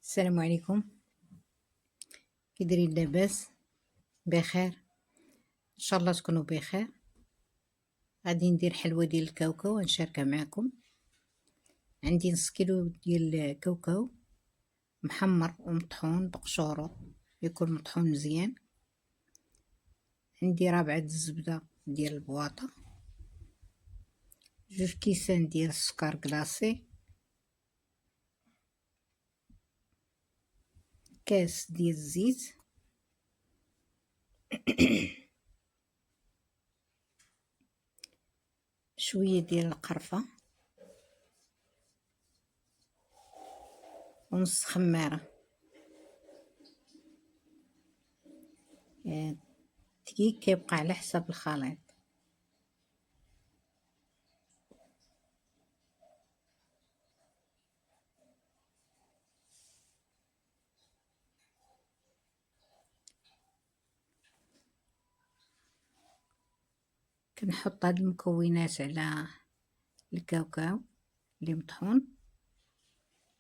السلام عليكم. كي دايرين؟ لاباس؟ بخير ان شاء الله تكونوا بخير. غادي ندير حلوه ديال الكاوكاو ونشاركها معكم. عندي نص كيلو ديال الكاوكاو محمر ومطحون بقشورو، يكون مطحون مزيان. عندي ربعة الزبده ديال البواطه، 2 كيسان ديال السكر كلاصي، كاس ديال الزيت شويه ديال القرفه ونص خماره. الدقيق كيبقى على حسب الخليط. كنحط هاد المكونات على الكاوكاو اللي مطحون.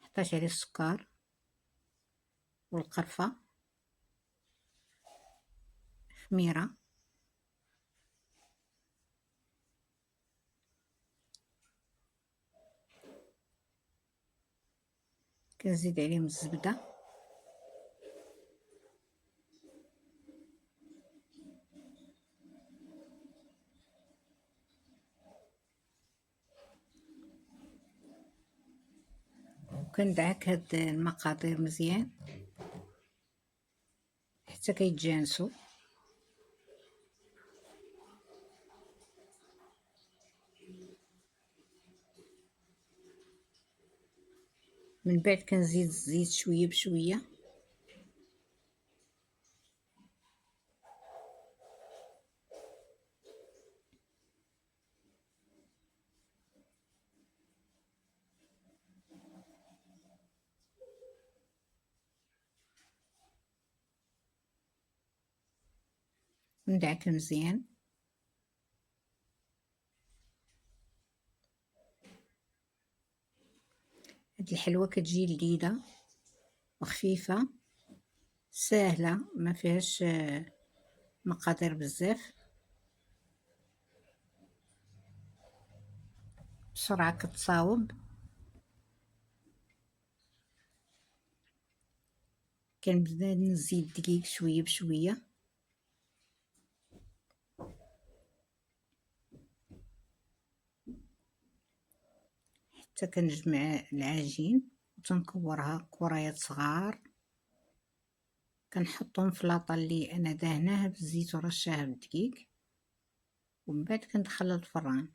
حطيت عليه السكر والقرفه، خميره، كنزيد عليهم الزبده، وكندعك هاد المقادير مزيان حتى كيتجانسوا. من بعد كنزيد الزيت شويه بشويه، وندعك مزيان. هاد الحلوه كتجي لذيذه وخفيفه ساهله، ما فيهاش مقادير بزاف، بسرعه كتصاوب. كنبدا نزيد الدقيق شويه بشويه حتى كنجمع العجين وتنكورها كريات صغار. كنحطهم في لاطه اللي انا دهناها بالزيت ورشاها بالدقيق، ومن بعد كندخلها الفران.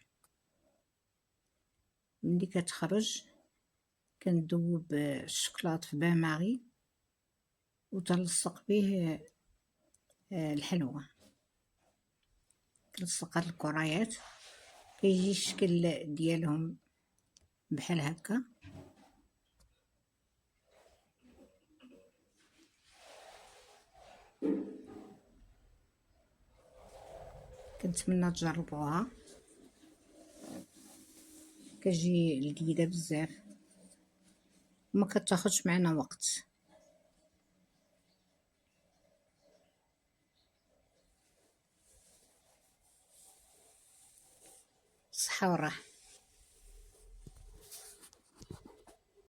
ملي كتخرج كندوب الشكلاط في بان ماغي وتلصق به الحلوه. كنلصق هاد الكريات، كيجي الشكل ديالهم بحال هكا. كنتمنى تجربوها، كتجي لذيذه بزاف وما كتاخدش معنا وقت. الصحه والراحه.